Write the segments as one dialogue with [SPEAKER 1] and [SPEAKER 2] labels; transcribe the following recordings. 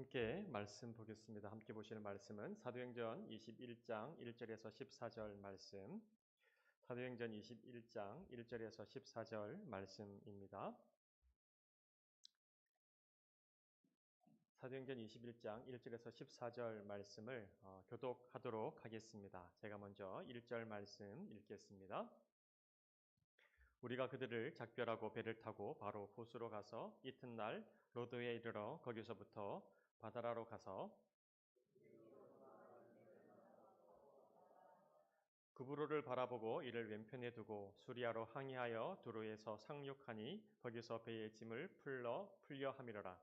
[SPEAKER 1] 함께 말씀 보겠습니다. 함께 보시는 말씀은 사도행전 21장 1절에서 14절 말씀. 사도행전 21장 1절에서 14절 말씀입니다. 사도행전 21장 1절에서 14절 말씀을 교독하도록 하겠습니다. 제가 먼저 1절 말씀 읽겠습니다. 우리가 그들을 작별하고 배를 타고 바로 고수로 가서 이튿날 로도에 이르러 거기서부터 바다라로 가서 구브로를 바라보고 이를 왼편에 두고 수리아로 항해하여 두로에서 상륙하니 거기서 배의 짐을 풀려 함이러라.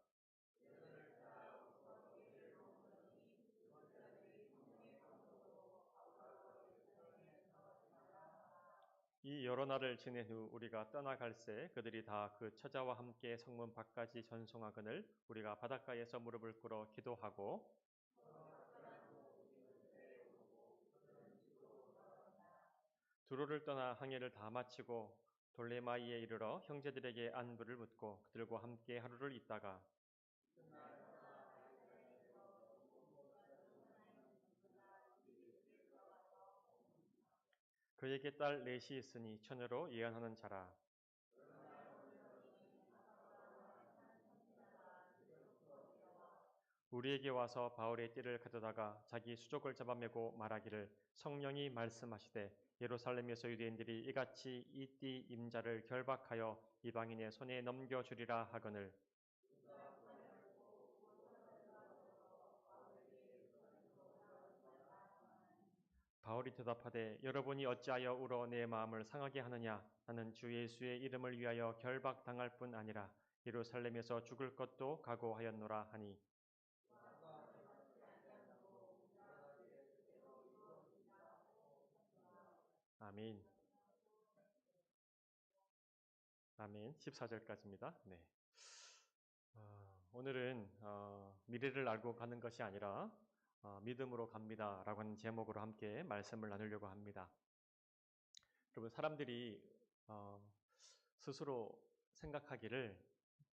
[SPEAKER 1] 이 여러 날을 지낸 후 우리가 떠나갈새 그들이 다 그 처자와 함께 성문 밖까지 전송하거늘 우리가 바닷가에서 무릎을 꿇어 기도하고 두로를 떠나 항해를 다 마치고 돌레마이에 이르러 형제들에게 안부를 묻고 그들과 함께 하루를 있다가 그에게 딸 넷이 있으니 처녀로 예언하는 자라. 우리에게 와서 바울의 띠를 가져다가 자기 수족을 잡아매고 말하기를 성령이 말씀하시되 예루살렘에서 유대인들이 이같이 이 띠 임자를 결박하여 이방인의 손에 넘겨주리라 하거늘 바울이 대답하되 여러분이 어찌하여 울어 내 마음을 상하게 하느냐 나는 주 예수의 이름을 위하여 결박당할 뿐 아니라 예루살렘에서 죽을 것도 각오하였노라 하니 아멘. 아멘. 14절까지입니다. 네. 오늘은 미래를 알고 가는 것이 아니라 믿음으로 갑니다라고 하는 제목으로 함께 말씀을 나누려고 합니다. 여러분 사람들이 스스로 생각하기를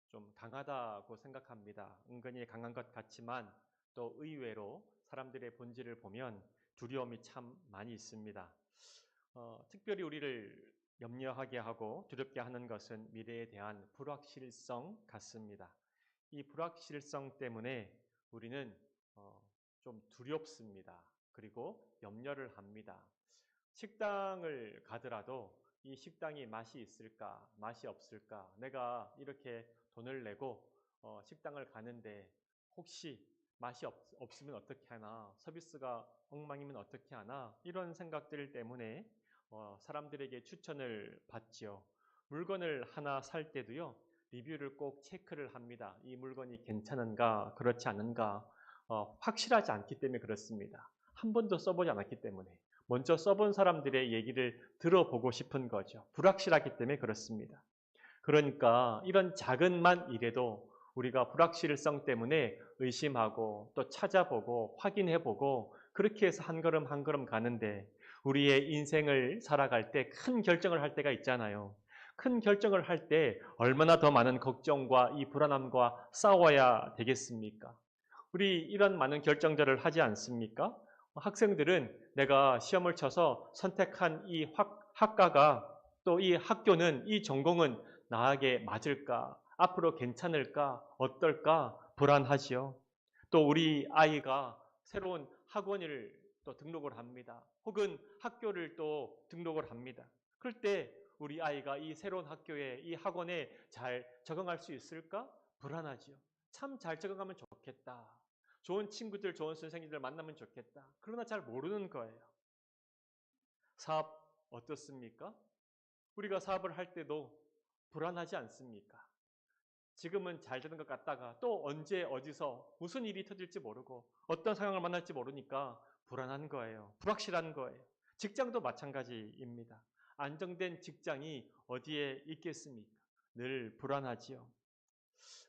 [SPEAKER 1] 좀 강하다고 생각합니다. 은근히 강한 것 같지만 또 의외로 사람들의 본질을 보면 두려움이 참 많이 있습니다. 특별히 우리를 염려하게 하고 두렵게 하는 것은 미래에 대한 불확실성 같습니다. 이 불확실성 때문에 우리는 좀 두렵습니다. 그리고 염려를 합니다. 식당을 가더라도 이 식당이 맛이 있을까, 맛이 없을까? 내가 이렇게 돈을 내고 식당을 가는데 혹시 맛이 없으면 어떻게 하나? 서비스가 엉망이면 어떻게 하나? 이런 생각들 때문에 사람들에게 추천을 받지요. 물건을 하나 살 때도요. 리뷰를 꼭 체크를 합니다. 이 물건이 괜찮은가, 그렇지 않은가 확실하지 않기 때문에 그렇습니다. 한 번도 써보지 않았기 때문에 먼저 써본 사람들의 얘기를 들어보고 싶은 거죠. 불확실하기 때문에 그렇습니다. 그러니까 이런 작은만 일에도 우리가 불확실성 때문에 의심하고 또 찾아보고 확인해보고 그렇게 해서 한 걸음 한 걸음 가는데 우리의 인생을 살아갈 때 큰 결정을 할 때가 있잖아요. 큰 결정을 할 때 얼마나 더 많은 걱정과 이 불안함과 싸워야 되겠습니까? 우리 이런 많은 결정들을 하지 않습니까? 학생들은 내가 시험을 쳐서 선택한 이 학과가 또 이 학교는 이 전공은 나에게 맞을까? 앞으로 괜찮을까? 어떨까? 불안하지요. 또 우리 아이가 새로운 학원을 또 등록을 합니다. 혹은 학교를 또 등록을 합니다. 그럴 때 우리 아이가 이 새로운 학교에 이 학원에 잘 적응할 수 있을까? 불안하지요. 참 잘 적응하면 좋겠다. 좋은 친구들, 좋은 선생님들 만나면 좋겠다. 그러나 잘 모르는 거예요. 사업 어떻습니까? 우리가 사업을 할 때도 불안하지 않습니까? 지금은 잘 되는 것 같다가 또 언제 어디서 무슨 일이 터질지 모르고 어떤 상황을 만날지 모르니까 불안한 거예요. 불확실한 거예요. 직장도 마찬가지입니다. 안정된 직장이 어디에 있겠습니까? 늘 불안하지요.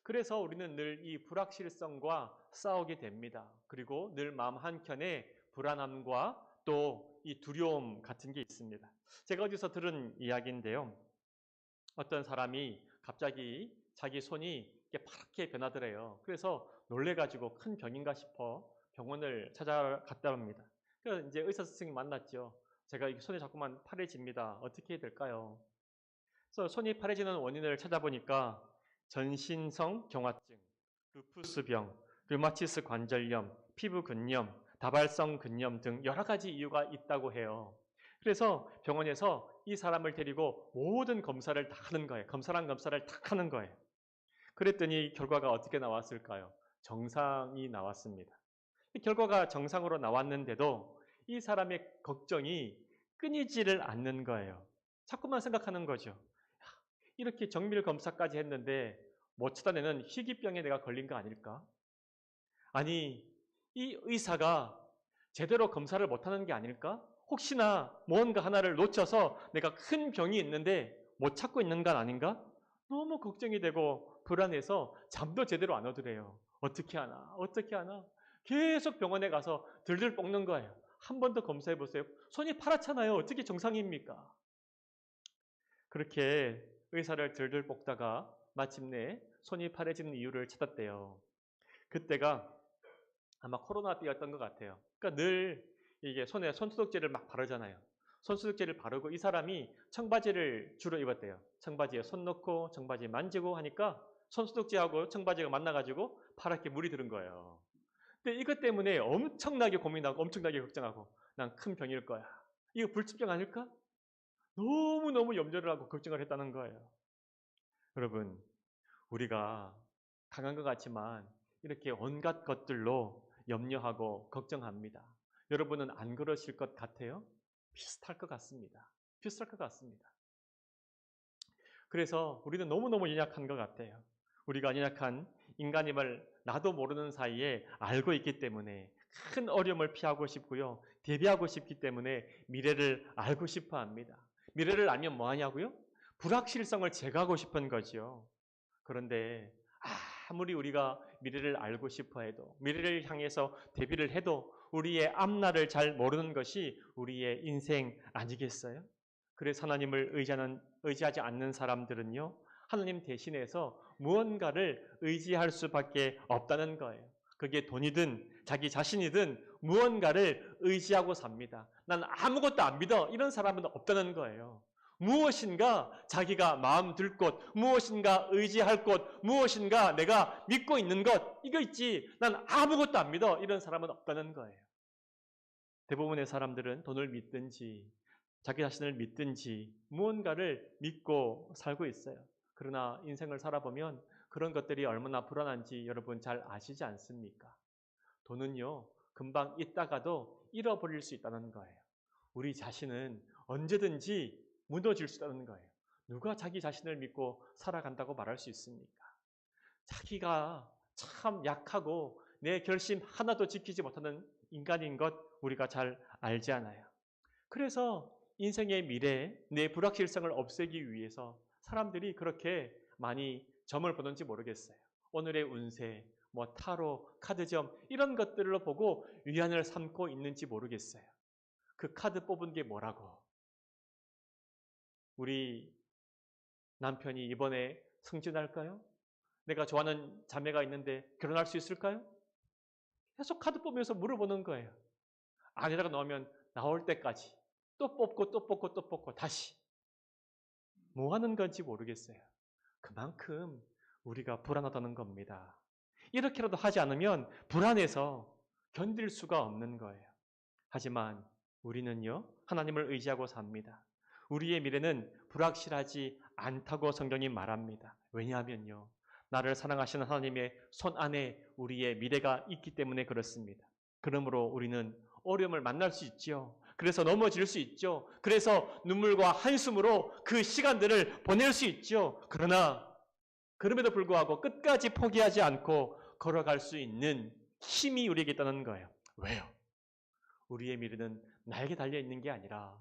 [SPEAKER 1] 그래서 우리는 늘 이 불확실성과 싸우게 됩니다. 그리고 늘 마음 한켠에 불안함과 또 이 두려움 같은 게 있습니다. 제가 어디서 들은 이야기인데요. 어떤 사람이 갑자기 자기 손이 이게 파랗게 변하더래요. 그래서 놀래가지고 큰 병인가 싶어 병원을 찾아갔다 옵니다. 그래서 이제 의사 선생님 만났죠. 제가 이 손이 자꾸만 파래집니다. 어떻게 해야 될까요? 그래서 손이 파래지는 원인을 찾아보니까 전신성 경화증, 루푸스병, 류마티스 관절염, 피부근염, 다발성 근염 등 여러 가지 이유가 있다고 해요. 그래서 병원에서 이 사람을 데리고 모든 검사를 다 하는 거예요. 검사랑 검사를 다 하는 거예요. 그랬더니 결과가 어떻게 나왔을까요? 정상이 나왔습니다. 결과가 정상으로 나왔는데도 이 사람의 걱정이 끊이지를 않는 거예요. 자꾸만 생각하는 거죠. 이렇게 정밀 검사까지 했는데 못 찾아내는 희귀병에 내가 걸린 거 아닐까? 아니, 이 의사가 제대로 검사를 못하는 게 아닐까? 혹시나 뭔가 하나를 놓쳐서 내가 큰 병이 있는데 못 찾고 있는 건 아닌가? 너무 걱정이 되고 불안해서 잠도 제대로 안 오더래요. 어떻게 하나? 어떻게 하나? 계속 병원에 가서 들들 볶는 거예요. 한 번 더 검사해 보세요. 손이 파랗잖아요. 어떻게 정상입니까? 그렇게 의사를 들들 볶다가 마침내 손이 파래지는 이유를 찾았대요. 그때가 아마 코로나 때였던 것 같아요. 그러니까 늘 이게 손에 손소독제를 막 바르잖아요. 손소독제를 바르고 이 사람이 청바지를 주로 입었대요. 청바지에 손 넣고 청바지 만지고 하니까 손소독제하고 청바지가 만나가지고 파랗게 물이 들은 거예요. 근데 이것 때문에 엄청나게 고민하고 엄청나게 걱정하고 난 큰 병일 거야. 이거 불치병 아닐까? 너무너무 염려를 하고 걱정을 했다는 거예요. 여러분, 우리가 강한 것 같지만 이렇게 온갖 것들로 염려하고 걱정합니다. 여러분은 안 그러실 것 같아요? 비슷할 것 같습니다. 비슷할 것 같습니다. 그래서 우리는 너무너무 연약한 것 같아요. 우리가 연약한 인간임을 나도 모르는 사이에 알고 있기 때문에 큰 어려움을 피하고 싶고요. 대비하고 싶기 때문에 미래를 알고 싶어 합니다. 미래를 알면 뭐 하냐고요? 불확실성을 제거하고 싶은 거죠. 그런데 아무리 우리가 미래를 알고 싶어 해도 미래를 향해서 대비를 해도 우리의 앞날을 잘 모르는 것이 우리의 인생 아니겠어요? 그래서 하나님을 의지하지 않는 사람들은요. 하나님 대신해서 무언가를 의지할 수밖에 없다는 거예요. 그게 돈이든 자기 자신이든 무언가를 의지하고 삽니다. 난 아무것도 안 믿어. 이런 사람은 없다는 거예요. 무엇인가 자기가 마음 들 곳, 무엇인가 의지할 곳, 무엇인가 내가 믿고 있는 것, 이거 있지. 난 아무것도 안 믿어. 이런 사람은 없다는 거예요. 대부분의 사람들은 돈을 믿든지 자기 자신을 믿든지 무언가를 믿고 살고 있어요. 그러나 인생을 살아보면 그런 것들이 얼마나 불안한지 여러분 잘 아시지 않습니까? 돈은요, 금방 있다가도 잃어버릴 수 있다는 거예요. 우리 자신은 언제든지 무너질 수 있다는 거예요. 누가 자기 자신을 믿고 살아간다고 말할 수 있습니까? 자기가 참 약하고 내 결심 하나도 지키지 못하는 인간인 것 우리가 잘 알지 않아요. 그래서 인생의 미래, 내 불확실성을 없애기 위해서 사람들이 그렇게 많이 점을 보는지 모르겠어요. 오늘의 운세, 뭐 타로, 카드점 이런 것들로 보고 위안을 삼고 있는지 모르겠어요. 그 카드 뽑은 게 뭐라고? 우리 남편이 이번에 승진할까요? 내가 좋아하는 자매가 있는데 결혼할 수 있을까요? 계속 카드 뽑으면서 물어보는 거예요. 안에다가 넣으면 나올 때까지 또 뽑고 또 뽑고 또 뽑고 다시 뭐 하는 건지 모르겠어요. 그만큼 우리가 불안하다는 겁니다. 이렇게라도 하지 않으면 불안해서 견딜 수가 없는 거예요. 하지만 우리는요, 하나님을 의지하고 삽니다. 우리의 미래는 불확실하지 않다고 성경이 말합니다. 왜냐하면요, 나를 사랑하시는 하나님의 손 안에 우리의 미래가 있기 때문에 그렇습니다. 그러므로 우리는 어려움을 만날 수 있죠. 그래서 넘어질 수 있죠. 그래서 눈물과 한숨으로 그 시간들을 보낼 수 있죠. 그러나 그럼에도 불구하고 끝까지 포기하지 않고 걸어갈 수 있는 힘이 우리에게 있다는 거예요. 왜요? 우리의 미래는 나에게 달려있는 게 아니라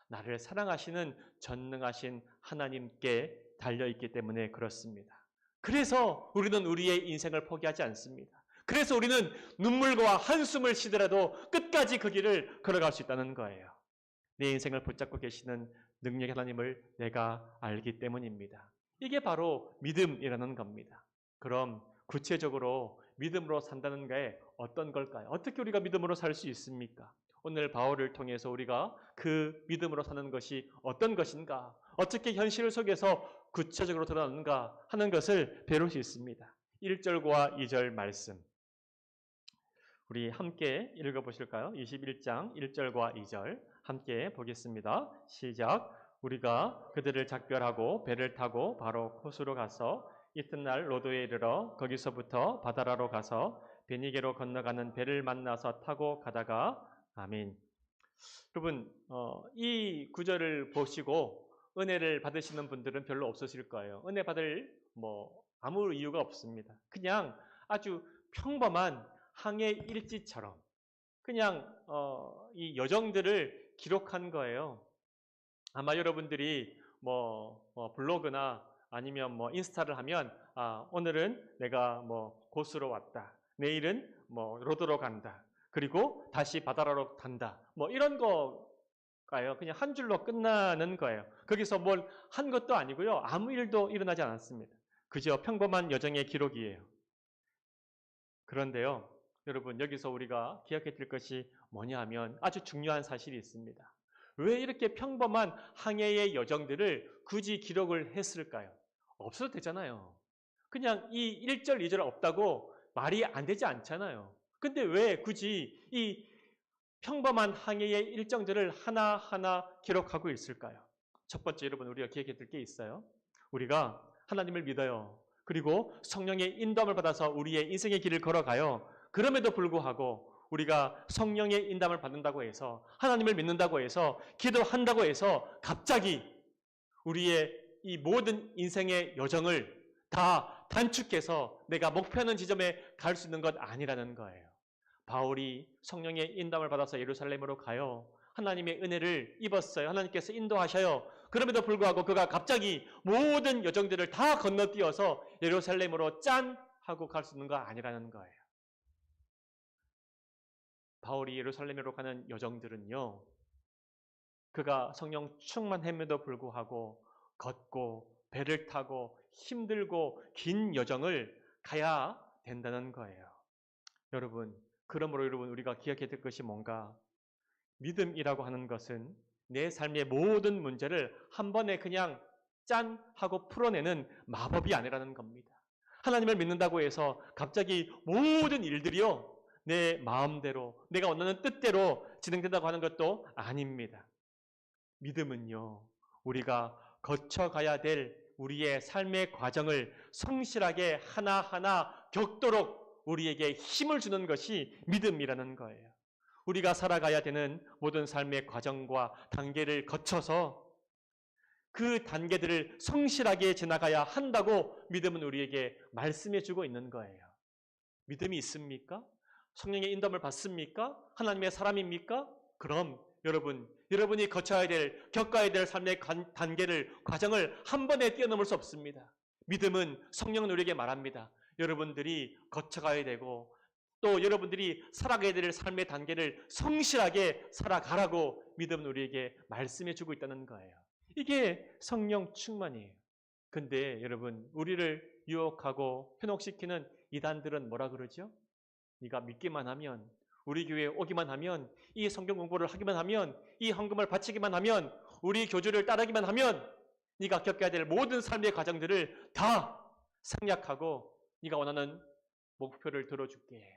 [SPEAKER 1] 나를 사랑하시는 전능하신 하나님께 달려있기 때문에 그렇습니다. 그래서 우리는 우리의 인생을 포기하지 않습니다. 그래서 우리는 눈물과 한숨을 쉬더라도 끝까지 그 길을 걸어갈 수 있다는 거예요. 내 인생을 붙잡고 계시는 능력의 하나님을 내가 알기 때문입니다. 이게 바로 믿음이라는 겁니다. 그럼 구체적으로 믿음으로 산다는 게 어떤 걸까요? 어떻게 우리가 믿음으로 살 수 있습니까? 오늘 바울을 통해서 우리가 그 믿음으로 사는 것이 어떤 것인가? 어떻게 현실 속에서 구체적으로 드러나는가 하는 것을 배울 수 있습니다. 1절과 2절 말씀. 우리 함께 읽어보실까요? 21장 1절과 2절 함께 보겠습니다. 시작. 우리가 그들을 작별하고 배를 타고 바로 코스로 가서 이튿날 로도에 이르러 거기서부터 바다라로 가서 베니게로 건너가는 배를 만나서 타고 가다가 아멘. 여러분 이 구절을 보시고 은혜를 받으시는 분들은 별로 없으실 거예요. 은혜 받을 아무 이유가 없습니다. 그냥 아주 평범한 항해 일지처럼 그냥 이 여정들을 기록한 거예요. 아마 여러분들이 블로그나 아니면 인스타를 하면 오늘은 내가 고수로 왔다. 내일은 로드로 간다. 그리고 다시 바다로 간다. 이런 거가요. 그냥 한 줄로 끝나는 거예요. 거기서 뭘 한 것도 아니고요. 아무 일도 일어나지 않았습니다. 그저 평범한 여정의 기록이에요. 그런데요. 여러분 여기서 우리가 기억해야 될 것이 뭐냐 하면 아주 중요한 사실이 있습니다. 왜 이렇게 평범한 항해의 여정들을 굳이 기록을 했을까요? 없어도 되잖아요. 그냥 이 1절, 2절 없다고 말이 안 되지 않잖아요. 근데 왜 굳이 이 평범한 항해의 일정들을 하나하나 기록하고 있을까요? 첫 번째 여러분 우리가 기억해야 될 게 있어요. 우리가 하나님을 믿어요. 그리고 성령의 인도함을 받아서 우리의 인생의 길을 걸어가요. 그럼에도 불구하고 우리가 성령의 인도함을 받는다고 해서 하나님을 믿는다고 해서 기도한다고 해서 갑자기 우리의 이 모든 인생의 여정을 다 단축해서 내가 목표하는 지점에 갈 수 있는 것 아니라는 거예요. 바울이 성령의 인도함을 받아서 예루살렘으로 가요. 하나님의 은혜를 입었어요. 하나님께서 인도하셔요. 그럼에도 불구하고 그가 갑자기 모든 여정들을 다 건너뛰어서 예루살렘으로 짠 하고 갈 수 있는 거 아니라는 거예요. 바울이 예루살렘으로 가는 여정들은요. 그가 성령 충만함에도 불구하고 걷고 배를 타고 힘들고 긴 여정을 가야 된다는 거예요. 여러분, 그러므로 여러분 우리가 기억해야 될 것이 뭔가? 믿음이라고 하는 것은 내 삶의 모든 문제를 한 번에 그냥 짠 하고 풀어내는 마법이 아니라는 겁니다. 하나님을 믿는다고 해서 갑자기 모든 일들이요 내 마음대로 내가 원하는 뜻대로 진행된다고 하는 것도 아닙니다. 믿음은요 우리가 거쳐가야 될 우리의 삶의 과정을 성실하게 하나하나 겪도록 우리에게 힘을 주는 것이 믿음이라는 거예요. 우리가 살아가야 되는 모든 삶의 과정과 단계를 거쳐서 그 단계들을 성실하게 지나가야 한다고 믿음은 우리에게 말씀해 주고 있는 거예요. 믿음이 있습니까? 성령의 인도함을 받습니까? 하나님의 사람입니까? 그럼 여러분이 거쳐야 될, 겪어야 될 삶의 단계를, 과정을 한 번에 뛰어넘을 수 없습니다. 믿음은 성령은 우리에게 말합니다. 여러분들이 거쳐가야 되고 또 여러분들이 살아가야 될 삶의 단계를 성실하게 살아가라고 믿음은 우리에게 말씀해 주고 있다는 거예요. 이게 성령 충만이에요. 근데 여러분 우리를 유혹하고 현혹시키는 이단들은 뭐라 그러죠? 네가 믿기만 하면 우리 교회에 오기만 하면 이 성경 공부를 하기만 하면 이 헌금을 바치기만 하면 우리 교주를 따르기만 하면 네가 겪어야 될 모든 삶의 과정들을 다 생략하고 네가 원하는 목표를 들어줄게.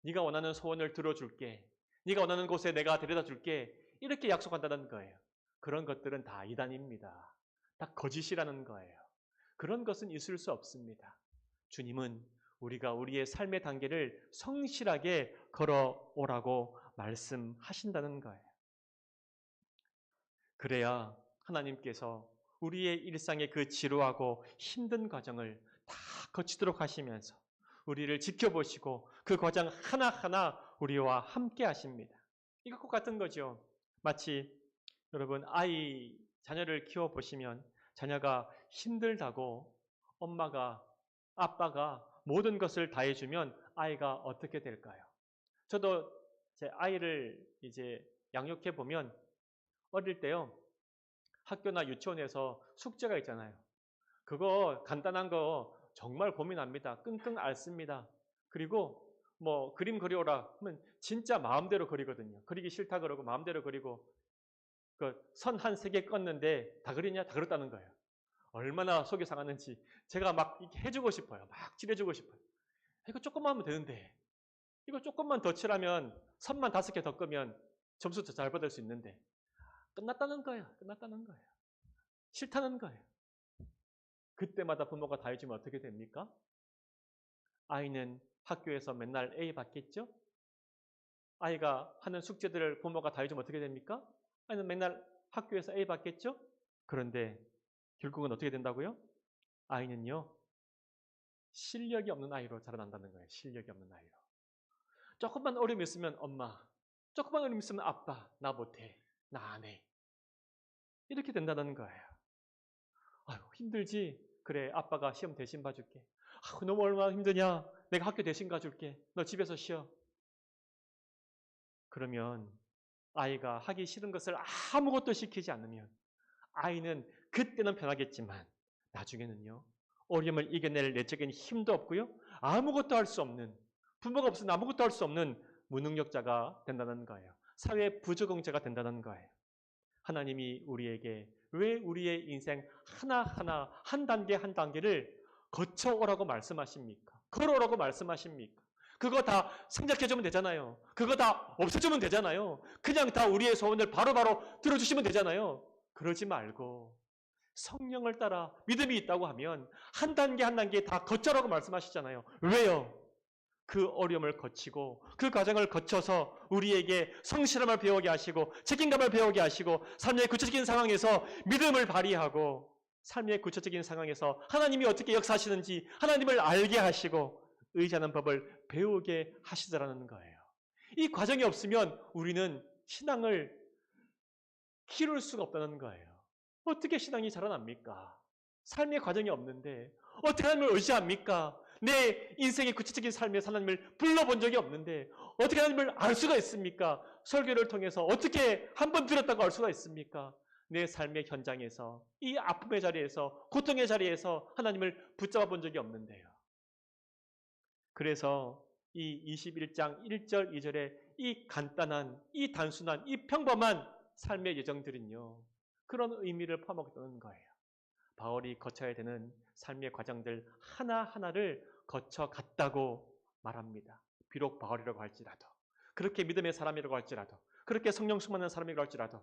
[SPEAKER 1] 네가 원하는 소원을 들어줄게. 네가 원하는 곳에 내가 데려다 줄게. 이렇게 약속한다는 거예요. 그런 것들은 다 이단입니다. 다 거짓이라는 거예요. 그런 것은 있을 수 없습니다. 주님은 우리가 우리의 삶의 단계를 성실하게 걸어오라고 말씀하신다는 거예요. 그래야 하나님께서 우리의 일상의 그 지루하고 힘든 과정을 다 거치도록 하시면서 우리를 지켜보시고 그 과정 하나하나 우리와 함께 하십니다. 이것과 같은 거죠. 마치 여러분 자녀를 키워보시면 자녀가 힘들다고 엄마가 아빠가 모든 것을 다 해주면 아이가 어떻게 될까요? 저도 제 아이를 이제 양육해 보면 어릴 때요 학교나 유치원에서 숙제가 있잖아요. 그거 간단한 거 정말 고민합니다. 끙끙 앓습니다. 그리고 뭐 그림 그려오라 하면 진짜 마음대로 그리거든요. 그리기 싫다 그러고 마음대로 그리고 그 선 한 3개 껐는데 다 그리냐? 다 그렸다는 거예요. 얼마나 속이 상하는지 제가 막 이렇게 해주고 싶어요. 막 칠해주고 싶어요. 이거 조금만 하면 되는데 이거 조금만 더 칠하면 선만 5개 더 끄면 점수 더 잘 받을 수 있는데 끝났다는 거예요. 끝났다는 거예요. 싫다는 거예요. 그때마다 부모가 다 해주면 어떻게 됩니까? 아이는 학교에서 맨날 A 받겠죠? 아이가 하는 숙제들을 부모가 다 해주면 어떻게 됩니까? 아이는 맨날 학교에서 A 받겠죠? 그런데 결국은 어떻게 된다고요? 아이는요, 실력이 없는 아이로 자라난다는 거예요. 실력이 없는 아이로. 조금만 어려움이 있으면 엄마, 조금만 어려움이 있으면 아빠, 나 못해, 나 안 해. 이렇게 된다는 거예요. 아유, 힘들지? 그래, 아빠가 시험 대신 봐줄게. 아유, 너무 얼마나 힘드냐? 내가 학교 대신 가줄게. 너 집에서 쉬어. 그러면 아이가 하기 싫은 것을 아무것도 시키지 않으면 아이는 그때는 편하겠지만 나중에는요. 어려움을 이겨낼 내적인 힘도 없고요. 아무것도 할 수 없는 부모가 없으면 아무것도 할 수 없는 무능력자가 된다는 거예요. 사회 부적응자가 된다는 거예요. 하나님이 우리에게 왜 우리의 인생 하나하나 한 단계 한 단계를 거쳐오라고 말씀하십니까? 걸어오라고 말씀하십니까? 그거 다 생략해주면 되잖아요. 그거 다 없애주면 되잖아요. 그냥 다 우리의 소원을 바로바로 들어주시면 되잖아요. 그러지 말고 성령을 따라 믿음이 있다고 하면 한 단계 한 단계 다 거쳐라고 말씀하시잖아요. 왜요? 그 어려움을 거치고 그 과정을 거쳐서 우리에게 성실함을 배우게 하시고 책임감을 배우게 하시고 삶의 구체적인 상황에서 믿음을 발휘하고 삶의 구체적인 상황에서 하나님이 어떻게 역사하시는지 하나님을 알게 하시고 의지하는 법을 배우게 하시더라는 거예요. 이 과정이 없으면 우리는 신앙을 키울 수가 없다는 거예요. 어떻게 신앙이 자라납니까? 삶의 과정이 없는데 어떻게 하나님을 의지합니까? 내 인생의 구체적인 삶에 하나님을 불러본 적이 없는데 어떻게 하나님을 알 수가 있습니까? 설교를 통해서 어떻게 한 번 들었다고 알 수가 있습니까? 내 삶의 현장에서 이 아픔의 자리에서 고통의 자리에서 하나님을 붙잡아 본 적이 없는데요. 그래서 이 21장 1절 2절의 이 간단한 이 단순한 이 평범한 삶의 여정들은요. 그런 의미를 포함하고 거예요. 바울이 거쳐야 되는 삶의 과정들 하나하나를 거쳐갔다고 말합니다. 비록 바울이라고 할지라도 그렇게 믿음의 사람이라고 할지라도 그렇게 성령 충만한 사람이라고 할지라도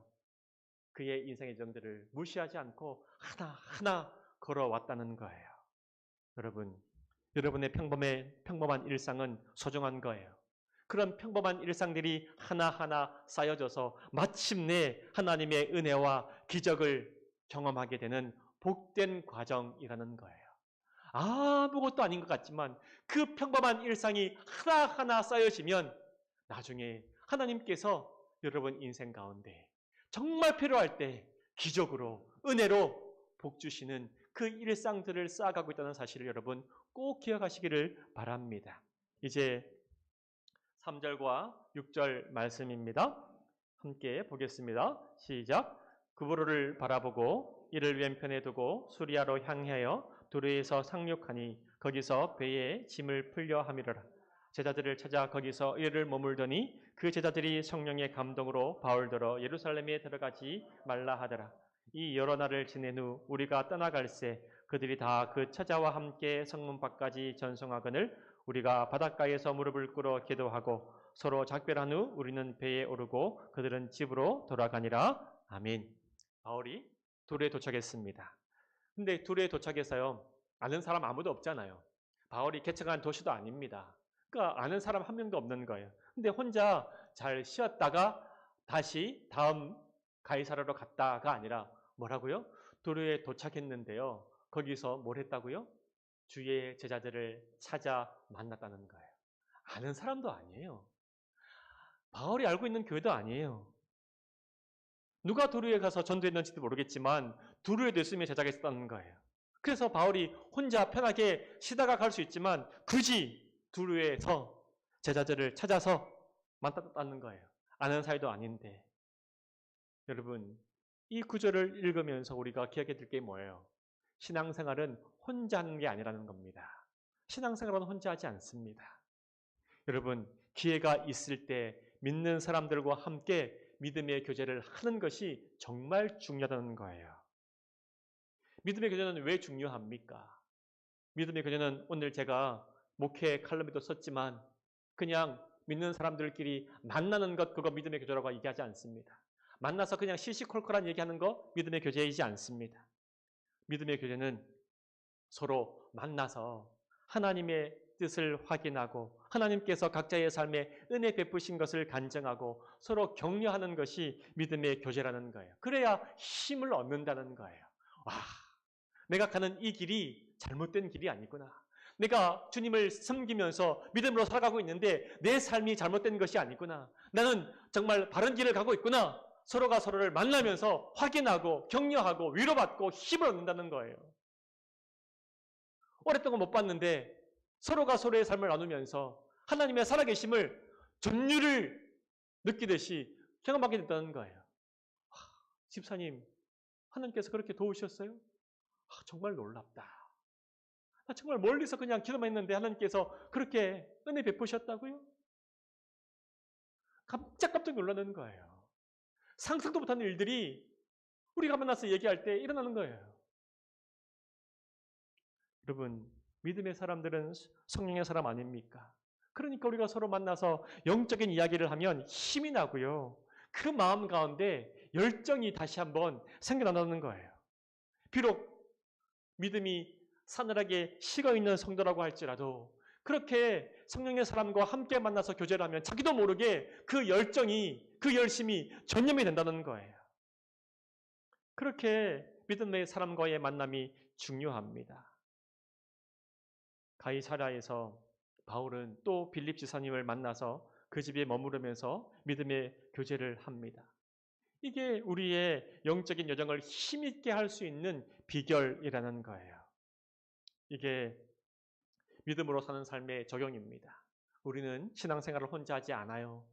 [SPEAKER 1] 그의 인생의 여정들을 무시하지 않고 하나하나 걸어왔다는 거예요. 여러분, 여러분의 평범한 일상은 소중한 거예요. 그런 평범한 일상들이 하나하나 쌓여져서 마침내 하나님의 은혜와 기적을 경험하게 되는 복된 과정이라는 거예요. 아무것도 아닌 것 같지만 그 평범한 일상이 하나하나 쌓여지면 나중에 하나님께서 여러분 인생 가운데 정말 필요할 때 기적으로 은혜로 복 주시는 그 일상들을 쌓아가고 있다는 사실을 여러분 꼭 기억하시기를 바랍니다. 이제 3절과 6절 말씀입니다. 함께 보겠습니다. 시작. 그브로를 바라보고 이를 왼편에 두고 수리아로 향하여 두르에서 상륙하니 거기서 배에 짐을 풀려 함이러라. 제자들을 찾아 거기서 이를 머물더니 그 제자들이 성령의 감동으로 바울더러 예루살렘에 들어가지 말라 하더라. 이 여러 날을 지낸 후 우리가 떠나갈새 그들이 다 그 처자와 함께 성문 밖까지 전송하거늘 우리가 바닷가에서 무릎을 꿇어 기도하고 서로 작별한 후 우리는 배에 오르고 그들은 집으로 돌아가니라. 아멘. 바울이 두르에 도착했습니다. 근데 두르에 도착해서요. 아는 사람 아무도 없잖아요. 바울이 개척한 도시도 아닙니다. 그러니까 아는 사람 한 명도 없는 거예요. 근데 혼자 잘 쉬었다가 다시 다음 가이사라로 갔다가 아니라 뭐라고요? 두르에 도착했는데요. 거기서 뭘 했다고요? 주의 제자들을 찾아 만났다는 거예요. 아는 사람도 아니에요. 바울이 알고 있는 교회도 아니에요. 누가 두루에 가서 전도했는지도 모르겠지만 두루에 냈으면 제자가 있었다는 거예요. 그래서 바울이 혼자 편하게 쉬다가 갈 수 있지만 굳이 두루에서 제자들을 찾아서 만났다는 거예요. 아는 사이도 아닌데. 여러분, 이 구절을 읽으면서 우리가 기억해야 될 게 뭐예요? 신앙생활은 혼자 하는 게 아니라는 겁니다. 신앙생활은 혼자 하지 않습니다. 여러분, 기회가 있을 때 믿는 사람들과 함께 믿음의 교제를 하는 것이 정말 중요하다는 거예요. 믿음의 교제는 왜 중요합니까? 믿음의 교제는 오늘 제가 목회 칼럼에도 썼지만 그냥 믿는 사람들끼리 만나는 것, 그거 믿음의 교제라고 얘기하지 않습니다. 만나서 그냥 시시콜콜한 얘기하는 거 믿음의 교제이지 않습니다. 믿음의 교제는 서로 만나서 하나님의 뜻을 확인하고 하나님께서 각자의 삶에 은혜 베푸신 것을 간증하고 서로 격려하는 것이 믿음의 교제라는 거예요. 그래야 힘을 얻는다는 거예요. 와, 내가 가는 이 길이 잘못된 길이 아니구나. 내가 주님을 섬기면서 믿음으로 살아가고 있는데 내 삶이 잘못된 것이 아니구나. 나는 정말 바른 길을 가고 있구나. 서로가 서로를 만나면서 확인하고 격려하고 위로받고 힘을 얻는다는 거예요. 오랫동안 못 봤는데 서로가 서로의 삶을 나누면서 하나님의 살아계심을 전율을 느끼듯이 경험하게 됐다는 거예요. 집사님, 하나님께서 그렇게 도우셨어요? 정말 놀랍다. 나 정말 멀리서 그냥 기도만 했는데 하나님께서 그렇게 은혜 베푸셨다고요? 깜짝깜짝 놀라는 거예요. 상상도 못하는 일들이 우리가 만나서 얘기할 때 일어나는 거예요. 여러분, 믿음의 사람들은 성령의 사람 아닙니까? 그러니까 우리가 서로 만나서 영적인 이야기를 하면 힘이 나고요. 그 마음 가운데 열정이 다시 한번 생겨나는 거예요. 비록 믿음이 사늘하게 식어있는 성도라고 할지라도 그렇게 성령의 사람과 함께 만나서 교제를 하면 자기도 모르게 그 열정이, 그 열심이 전염이 된다는 거예요. 그렇게 믿음의 사람과의 만남이 중요합니다. 가이사랴에서 바울은 또 빌립 지사님을 만나서 그 집에 머무르면서 믿음의 교제를 합니다. 이게 우리의 영적인 여정을 힘있게 할 수 있는 비결이라는 거예요. 이게 믿음으로 사는 삶의 적용입니다. 우리는 신앙생활을 혼자 하지 않아요.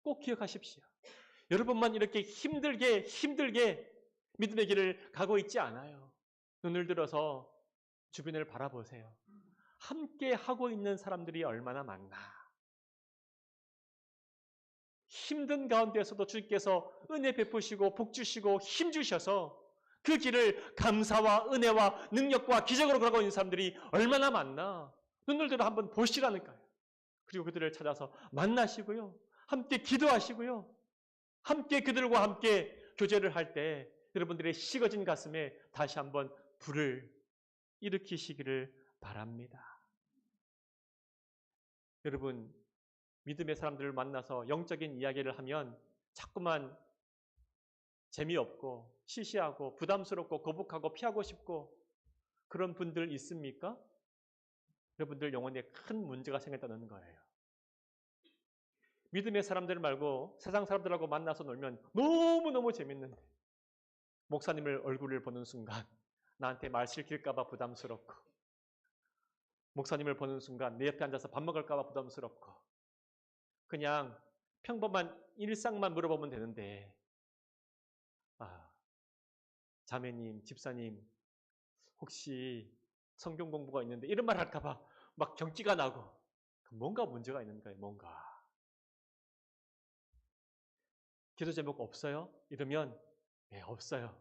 [SPEAKER 1] 꼭 기억하십시오. 여러분만 이렇게 힘들게 믿음의 길을 가고 있지 않아요. 눈을 들어서 주변을 바라보세요. 함께 하고 있는 사람들이 얼마나 많나. 힘든 가운데서도 주님께서 은혜 베푸시고 복 주시고 힘 주셔서 그 길을 감사와 은혜와 능력과 기적으로 걸어가고 있는 사람들이 얼마나 많나. 눈을 들어 한번 보시라니까요. 그리고 그들을 찾아서 만나시고요. 함께 기도하시고요. 함께 그들과 함께 교제를 할 때 여러분들의 식어진 가슴에 다시 한번 불을 일으키시기를 바랍니다. 여러분, 믿음의 사람들을 만나서 영적인 이야기를 하면 자꾸만 재미없고 시시하고 부담스럽고 거북하고 피하고 싶고 그런 분들 있습니까? 여러분들 영혼에 큰 문제가 생겼다는 거예요. 믿음의 사람들 말고 세상 사람들하고 만나서 놀면 너무너무 재밌는데 목사님을 얼굴을 보는 순간 나한테 말 시킬까 봐 부담스럽고 목사님을 보는 순간 내 옆에 앉아서 밥 먹을까 봐 부담스럽고 그냥 평범한 일상만 물어보면 되는데 자매님, 집사님 혹시 성경 공부가 있는데 이런 말 할까 봐 막 경기가 나고 뭔가 문제가 있는 거예요. 뭔가. 기도 제목 없어요? 이러면 네, 없어요.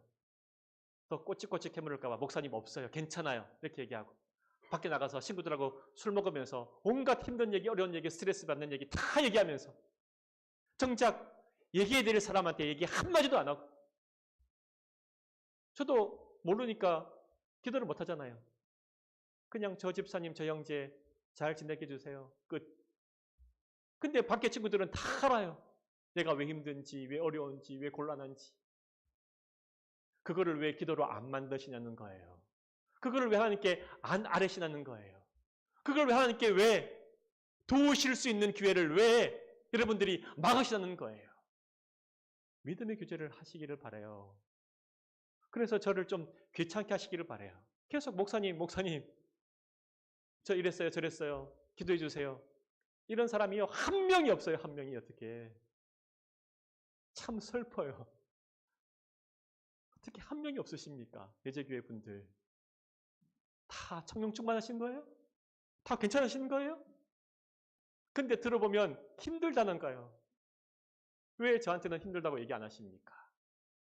[SPEAKER 1] 또 꼬치꼬치 캐물을까 봐 목사님 없어요. 괜찮아요. 이렇게 얘기하고 밖에 나가서 친구들하고 술 먹으면서 온갖 힘든 얘기, 어려운 얘기, 스트레스 받는 얘기 다 얘기하면서 정작 얘기해야 될 사람한테 얘기 한마디도 안 하고 저도 모르니까 기도를 못 하잖아요. 그냥 저 집사님, 저 형제 잘 지내게 해주세요. 끝. 근데 밖에 친구들은 다 알아요. 내가 왜 힘든지, 왜 어려운지, 왜 곤란한지. 그거를 왜 기도로 안 만드시냐는 거예요. 그거를 왜 하나님께 안 아뢰시냐는 거예요. 그걸 왜 하나님께 왜 도우실 수 있는 기회를 왜 여러분들이 막으시냐는 거예요. 믿음의 교제를 하시기를 바라요. 그래서 저를 좀 귀찮게 하시기를 바라요. 계속 목사님 저 이랬어요 저랬어요 기도해 주세요. 이런 사람이요 한 명이 없어요. 한 명이. 어떻게 참 슬퍼요. 어떻게 한 명이 없으십니까? 예배교회 분들. 다 성령 충만하신 거예요? 다 괜찮으신 거예요? 근데 들어보면 힘들다는 거예요. 왜 저한테는 힘들다고 얘기 안 하십니까?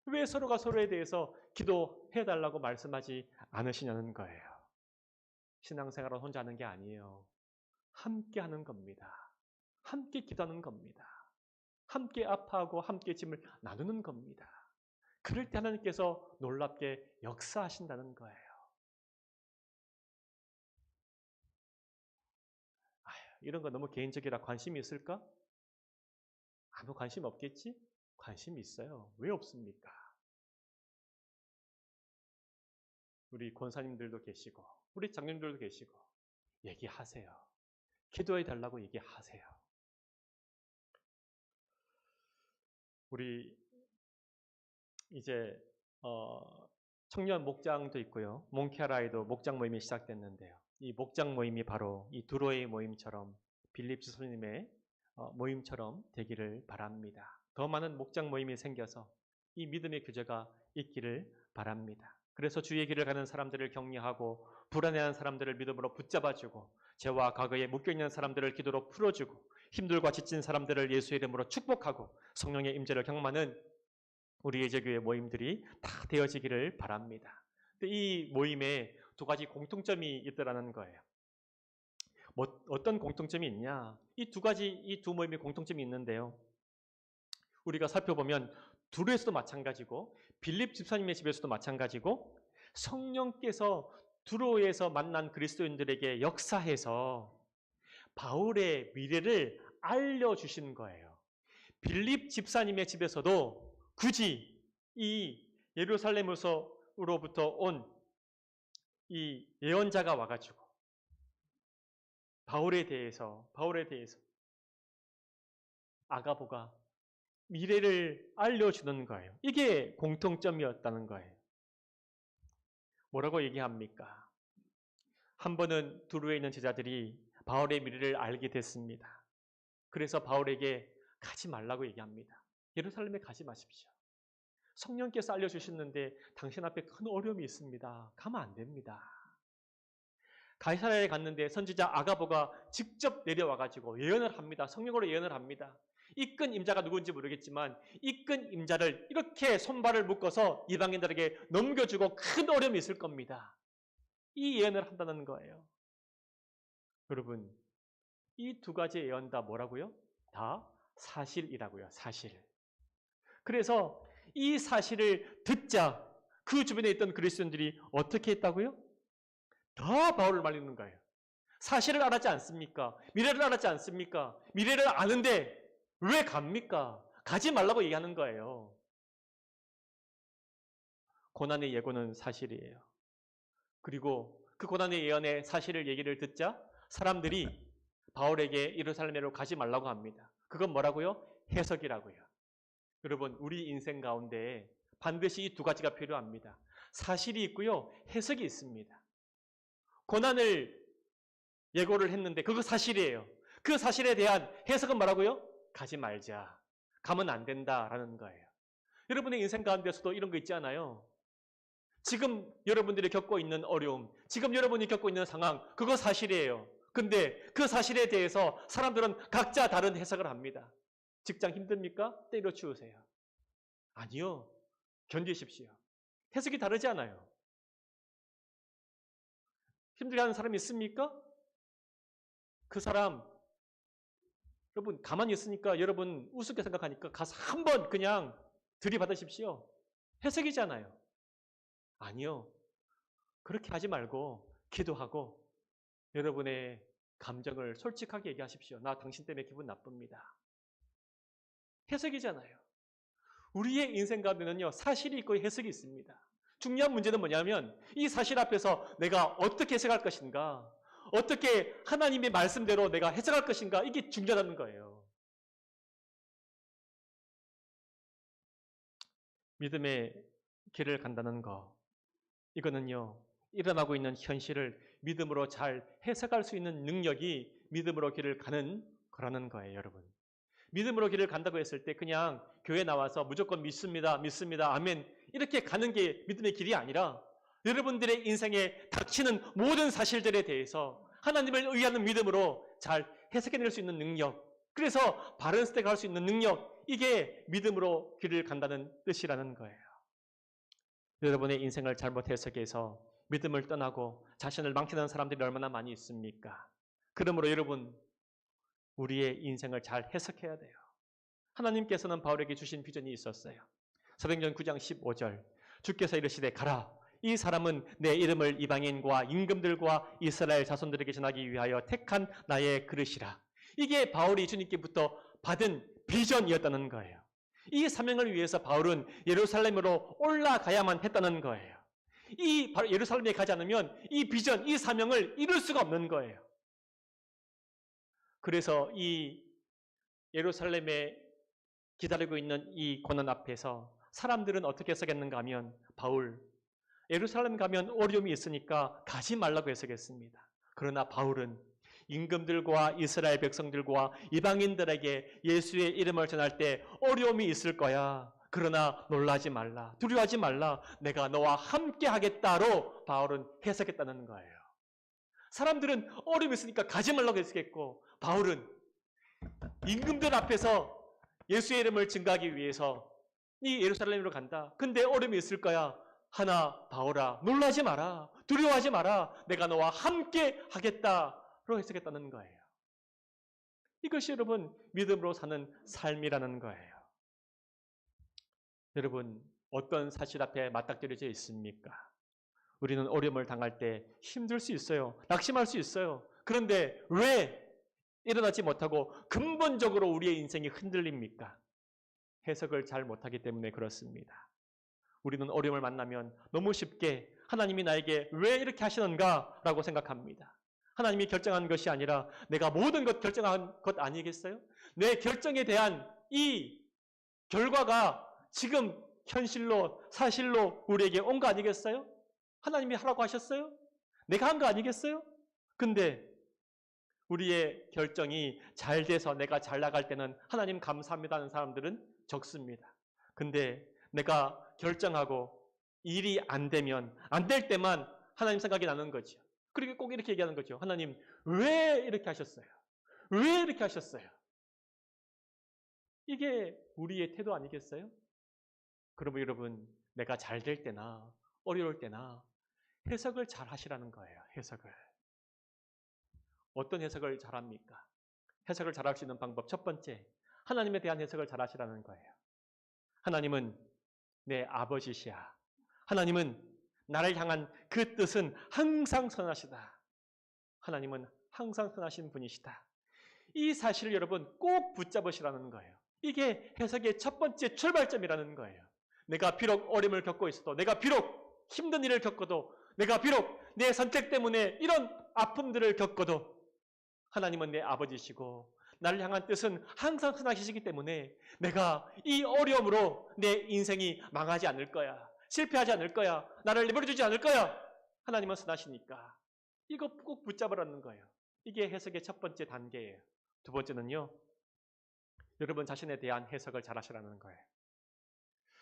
[SPEAKER 1] 왜 서로가 서로에 대해서 기도해달라고 말씀하지 않으시냐는 거예요. 신앙생활은 혼자 하는 게 아니에요. 함께 하는 겁니다. 함께 기도하는 겁니다. 함께 아파하고 함께 짐을 나누는 겁니다. 그럴 때 하나님께서 놀랍게 역사하신다는 거예요. 이런 거 너무 개인적이라 관심이 있을까? 아무 관심 없겠지? 관심이 있어요. 왜 없습니까? 우리 권사님들도 계시고 우리 장님들도 계시고 얘기하세요. 기도해 달라고 얘기하세요. 우리 이제 청년 목장도 있고요. 몽케라에도 목장 모임이 시작됐는데요. 이 목장 모임이 바로 이 두로의 모임처럼 빌립 지소님의 모임처럼 되기를 바랍니다. 더 많은 목장 모임이 생겨서 이 믿음의 교제가 있기를 바랍니다. 그래서 주의 길을 가는 사람들을 격려하고 불안해하는 사람들을 믿음으로 붙잡아주고 죄와 과거에 묶여있는 사람들을 기도로 풀어주고 힘들고 지친 사람들을 예수의 이름으로 축복하고 성령의 임재를 경험하는 우리 예배교회 모임들이 다 되어지기를 바랍니다. 이 모임에 두 가지 공통점이 있더라는 거예요. 어떤 공통점이 있냐? 이 두 모임의 공통점이 있는데요. 우리가 살펴보면 두로에서도 마찬가지고 빌립 집사님의 집에서도 마찬가지고 성령께서 두로에서 만난 그리스도인들에게 역사해서 바울의 미래를 알려주신 거예요. 빌립 집사님의 집에서도 굳이 이 예루살렘으로부터 온 이 예언자가 와가지고 바울에 대해서 아가보가 미래를 알려주는 거예요. 이게 공통점이었다는 거예요. 뭐라고 얘기합니까? 한 번은 두루에 있는 제자들이 바울의 미래를 알게 됐습니다. 그래서 바울에게 가지 말라고 얘기합니다. 예루살렘에 가지 마십시오. 성령께서 알려주셨는데 당신 앞에 큰 어려움이 있습니다. 가면 안 됩니다. 가이사랴에 갔는데 선지자 아가보가 직접 내려와가지고 예언을 합니다. 성령으로 예언을 합니다. 이끈 임자가 누군지 모르겠지만 이끈 임자를 이렇게 손발을 묶어서 이방인들에게 넘겨주고 큰 어려움이 있을 겁니다. 이 예언을 한다는 거예요. 여러분, 이 두 가지 예언 다 뭐라고요? 다 사실이라고요. 사실. 그래서 이 사실을 듣자 그 주변에 있던 그리스도인들이 어떻게 했다고요? 더 바울을 말리는 거예요. 사실을 알았지 않습니까? 미래를 알았지 않습니까? 미래를 아는데 왜 갑니까? 가지 말라고 얘기하는 거예요. 고난의 예고는 사실이에요. 그리고 그 고난의 예언의 사실을 얘기를 듣자 사람들이 바울에게 예루살렘으로 가지 말라고 합니다. 그건 뭐라고요? 해석이라고요. 여러분, 우리 인생 가운데 반드시 이 두 가지가 필요합니다. 사실이 있고요. 해석이 있습니다. 고난을 예고를 했는데 그거 사실이에요. 그 사실에 대한 해석은 뭐라고요? 가지 말자. 가면 안 된다라는 거예요. 여러분의 인생 가운데서도 이런 거 있지 않아요? 지금 여러분들이 겪고 있는 어려움, 지금 여러분이 겪고 있는 상황, 그거 사실이에요. 근데 그 사실에 대해서 사람들은 각자 다른 해석을 합니다. 직장 힘듭니까? 때려치우세요. 아니요. 견디십시오. 해석이 다르지 않아요. 힘들게 하는 사람이 있습니까? 그 사람 여러분 가만히 있으니까 여러분 우습게 생각하니까 가서 한번 그냥 들이받으십시오. 해석이잖아요. 아니요. 그렇게 하지 말고 기도하고 여러분의 감정을 솔직하게 얘기하십시오. 나 당신 때문에 기분 나쁩니다. 해석이잖아요. 우리의 인생 가운데는요, 사실이 있고 해석이 있습니다. 중요한 문제는 뭐냐면 이 사실 앞에서 내가 어떻게 해석할 것인가, 어떻게 하나님의 말씀대로 내가 해석할 것인가, 이게 중요하다는 거예요. 믿음의 길을 간다는 거, 이거는요, 일어나고 있는 현실을 믿음으로 잘 해석할 수 있는 능력이 믿음으로 길을 가는 거라는 거예요, 여러분. 믿음으로 길을 간다고 했을 때 그냥 교회 나와서 무조건 믿습니다, 믿습니다, 아멘 이렇게 가는 게 믿음의 길이 아니라 여러분들의 인생에 닥치는 모든 사실들에 대해서 하나님을 의하는 믿음으로 잘 해석해낼 수 있는 능력, 그래서 바른 선택을 할 수 있는 능력, 이게 믿음으로 길을 간다는 뜻이라는 거예요. 여러분의 인생을 잘못 해석해서 믿음을 떠나고 자신을 망치는 사람들이 얼마나 많이 있습니까? 그러므로 여러분, 우리의 인생을 잘 해석해야 돼요. 하나님께서는 바울에게 주신 비전이 있었어요. 사도행전 9장 15절, 주께서 이르시되 가라, 이 사람은 내 이름을 이방인과 임금들과 이스라엘 자손들에게 전하기 위하여 택한 나의 그릇이라. 이게 바울이 주님께부터 받은 비전이었다는 거예요. 이 사명을 위해서 바울은 예루살렘으로 올라가야만 했다는 거예요. 이 바로 예루살렘에 가지 않으면 이 비전, 이 사명을 이룰 수가 없는 거예요. 그래서 이 예루살렘에 기다리고 있는 이 고난 앞에서 사람들은 어떻게 해석했는가 하면, 바울, 예루살렘 가면 어려움이 있으니까 가지 말라고 해석했습니다. 그러나 바울은 임금들과 이스라엘 백성들과 이방인들에게 예수의 이름을 전할 때 어려움이 있을 거야. 그러나 놀라지 말라. 두려워하지 말라. 내가 너와 함께 하겠다로 바울은 해석했다는 거예요. 사람들은 어려움이 있으니까 가지 말라고 해석했고, 바울은 임금들 앞에서 예수의 이름을 증거하기 위해서 이 예루살렘으로 간다. 근데 어려움이 있을 거야. 하나, 바울아, 놀라지 마라. 두려워하지 마라. 내가 너와 함께 하겠다로 해석했다는 거예요. 이것이 여러분 믿음으로 사는 삶이라는 거예요. 여러분, 어떤 사실 앞에 맞닥뜨려져 있습니까? 우리는 어려움을 당할 때 힘들 수 있어요. 낙심할 수 있어요. 그런데 왜 일어나지 못하고 근본적으로 우리의 인생이 흔들립니까? 해석을 잘 못하기 때문에 그렇습니다. 우리는 어려움을 만나면 너무 쉽게 하나님이 나에게 왜 이렇게 하시는가 라고 생각합니다. 하나님이 결정한 것이 아니라 내가 모든 것 결정한 것 아니겠어요? 내 결정에 대한 이 결과가 지금 현실로 사실로 우리에게 온 거 아니겠어요? 하나님이 하라고 하셨어요? 내가 한 거 아니겠어요? 근데 우리의 결정이 잘 돼서 내가 잘 나갈 때는 하나님 감사합니다 하는 사람들은 적습니다. 근데 내가 결정하고 일이 안 되면, 안 될 때만 하나님 생각이 나는 거죠. 그리고 꼭 이렇게 얘기하는 거죠. 하나님, 왜 이렇게 하셨어요? 왜 이렇게 하셨어요? 이게 우리의 태도 아니겠어요? 그러면 여러분, 내가 잘 될 때나 어려울 때나 해석을 잘 하시라는 거예요. 해석을. 어떤 해석을 잘 합니까? 해석을 잘 할 수 있는 방법, 첫 번째, 하나님에 대한 해석을 잘 하시라는 거예요. 하나님은 내 아버지시야. 하나님은 나를 향한 그 뜻은 항상 선하시다. 하나님은 항상 선하신 분이시다. 이 사실을 여러분 꼭 붙잡으시라는 거예요. 이게 해석의 첫 번째 출발점이라는 거예요. 내가 비록 어려움을 겪고 있어도, 내가 비록 힘든 일을 겪어도, 내가 비록 내 선택 때문에 이런 아픔들을 겪어도 하나님은 내 아버지시고 나를 향한 뜻은 항상 선하시기 때문에 내가 이 어려움으로 내 인생이 망하지 않을 거야. 실패하지 않을 거야. 나를 내버려두지 않을 거야. 하나님은 선하시니까. 이거 꼭 붙잡으라는 거예요. 이게 해석의 첫 번째 단계예요. 두 번째는요, 여러분 자신에 대한 해석을 잘 하시라는 거예요.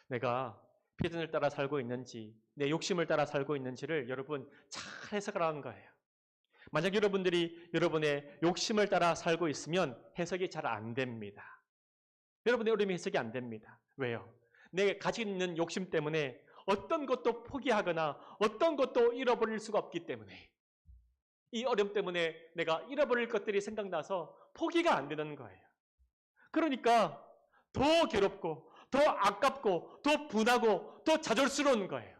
[SPEAKER 1] 내가 비전을 따라 살고 있는지, 내 욕심을 따라 살고 있는지를 여러분 잘 해석하라는 거예요. 만약 여러분들이 여러분의 욕심을 따라 살고 있으면 해석이 잘 안 됩니다. 여러분의 어려움이 해석이 안 됩니다. 왜요? 내가 가지고 있는 욕심 때문에 어떤 것도 포기하거나 어떤 것도 잃어버릴 수가 없기 때문에, 이 어려움 때문에 내가 잃어버릴 것들이 생각나서 포기가 안 되는 거예요. 그러니까 더 괴롭고 더 아깝고 더 분하고 더 좌절스러운 거예요.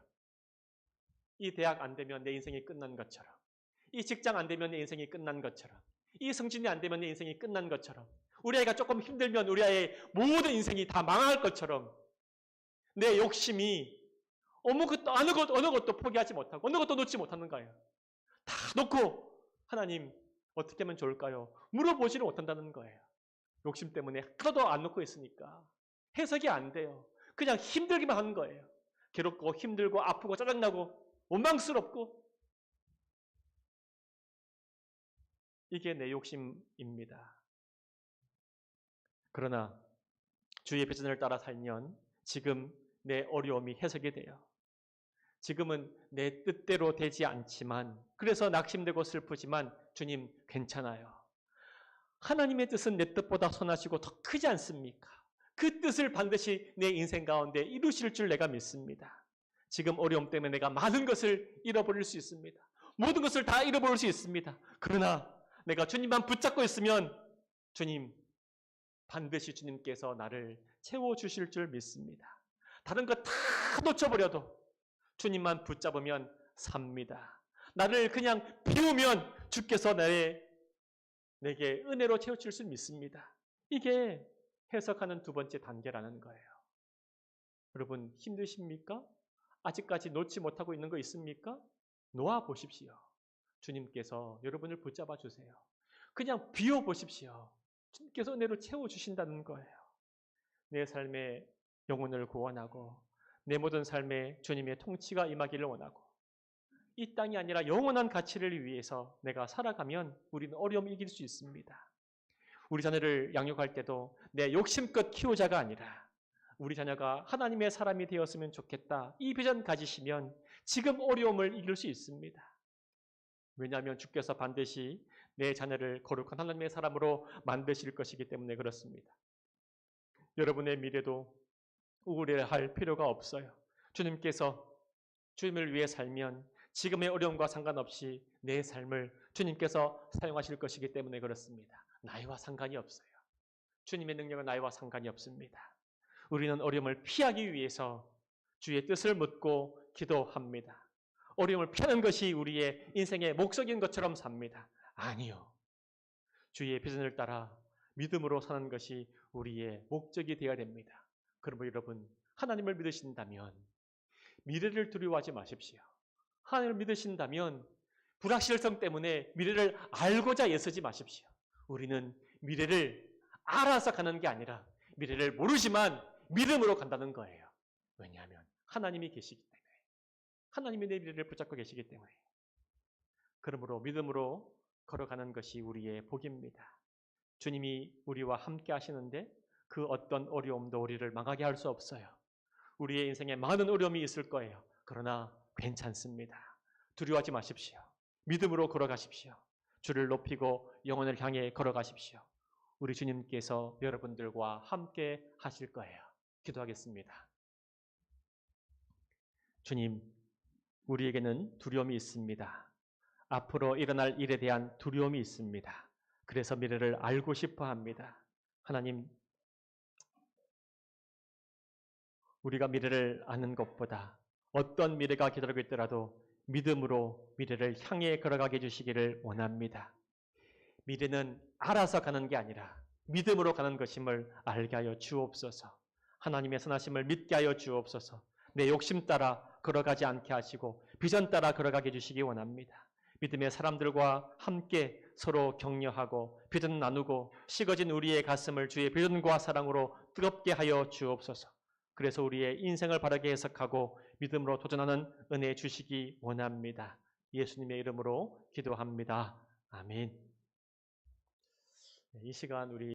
[SPEAKER 1] 이 대학 안 되면 내 인생이 끝난 것처럼, 이 직장 안 되면 내 인생이 끝난 것처럼, 이 성진이 안 되면 내 인생이 끝난 것처럼, 우리 아이가 조금 힘들면 우리 아이의 모든 인생이 다 망할 것처럼, 내 욕심이 어느 것도 포기하지 못하고 어느 것도 놓지 못하는 거예요. 다 놓고 하나님 어떻게 하면 좋을까요? 물어보지를 못한다는 거예요. 욕심 때문에 하나도 안 놓고 있으니까 해석이 안 돼요. 그냥 힘들기만 하는 거예요. 괴롭고 힘들고 아프고 짜증나고 원망스럽고, 이게 내 욕심입니다. 그러나 주의 비전을 따라 살면 지금 내 어려움이 해석이 돼요. 지금은 내 뜻대로 되지 않지만, 그래서 낙심되고 슬프지만 주님 괜찮아요. 하나님의 뜻은 내 뜻보다 선하시고 더 크지 않습니까? 그 뜻을 반드시 내 인생 가운데 이루실 줄 내가 믿습니다. 지금 어려움 때문에 내가 많은 것을 잃어버릴 수 있습니다. 모든 것을 다 잃어버릴 수 있습니다. 그러나 내가 주님만 붙잡고 있으면 주님, 반드시 주님께서 나를 채워주실 줄 믿습니다. 다른 것 다 놓쳐버려도 주님만 붙잡으면 삽니다. 나를 그냥 비우면 주께서 내게 은혜로 채워줄 줄 믿습니다. 이게 해석하는 두 번째 단계라는 거예요. 여러분 힘드십니까? 아직까지 놓지 못하고 있는 거 있습니까? 놓아 보십시오. 주님께서 여러분을 붙잡아 주세요. 그냥 비워 보십시오. 주님께서 은혜로 채워주신다는 거예요. 내 삶의 영혼을 구원하고 내 모든 삶에 주님의 통치가 임하기를 원하고 이 땅이 아니라 영원한 가치를 위해서 내가 살아가면 우리는 어려움을 이길 수 있습니다. 우리 자녀를 양육할 때도 내 욕심껏 키우자가 아니라 우리 자녀가 하나님의 사람이 되었으면 좋겠다. 이 비전 가지시면 지금 어려움을 이길 수 있습니다. 왜냐하면 주께서 반드시 내 자녀를 거룩한 하나님의 사람으로 만드실 것이기 때문에 그렇습니다. 여러분의 미래도 우울해할 필요가 없어요. 주님께서 주님을 위해 살면 지금의 어려움과 상관없이 내 삶을 주님께서 사용하실 것이기 때문에 그렇습니다. 나이와 상관이 없어요. 주님의 능력은 나이와 상관이 없습니다. 우리는 어려움을 피하기 위해서 주의 뜻을 묻고 기도합니다. 어려움을 피하는 것이 우리의 인생의 목적인 것처럼 삽니다. 아니요. 주의 비전을 따라 믿음으로 사는 것이 우리의 목적이 되어야 됩니다. 그러므로 여러분, 하나님을 믿으신다면 미래를 두려워하지 마십시오. 하나님을 믿으신다면 불확실성 때문에 미래를 알고자 애쓰지 마십시오. 우리는 미래를 알아서 가는 게 아니라 미래를 모르지만 믿음으로 간다는 거예요. 왜냐하면 하나님이 계시기 때문에. 하나님이 내 미래를 붙잡고 계시기 때문에. 그러므로 믿음으로 걸어가는 것이 우리의 복입니다. 주님이 우리와 함께 하시는데 그 어떤 어려움도 우리를 망하게 할 수 없어요. 우리의 인생에 많은 어려움이 있을 거예요. 그러나 괜찮습니다. 두려워하지 마십시오. 믿음으로 걸어가십시오. 주를 높이고 영혼을 향해 걸어가십시오. 우리 주님께서 여러분들과 함께 하실 거예요. 기도하겠습니다. 주님, 우리에게는 두려움이 있습니다. 앞으로 일어날 일에 대한 두려움이 있습니다. 그래서 미래를 알고 싶어 합니다. 하나님, 우리가 미래를 아는 것보다 어떤 미래가 기다리고 있더라도 믿음으로 미래를 향해 걸어가게 해주시기를 원합니다. 미래는 알아서 가는 게 아니라 믿음으로 가는 것임을 알게 하여 주옵소서. 하나님의 선하심을 믿게 하여 주옵소서. 내 욕심 따라 걸어가지 않게 하시고 비전 따라 걸어가게 해주시기 원합니다. 믿음의 사람들과 함께 서로 격려하고 비전 나누고 식어진 우리의 가슴을 주의 비전과 사랑으로 뜨겁게 하여 주옵소서. 그래서 우리의 인생을 바르게 해석하고 믿음으로 도전하는 은혜 주시기 원합니다. 예수님의 이름으로 기도합니다. 아멘. 이 시간 우리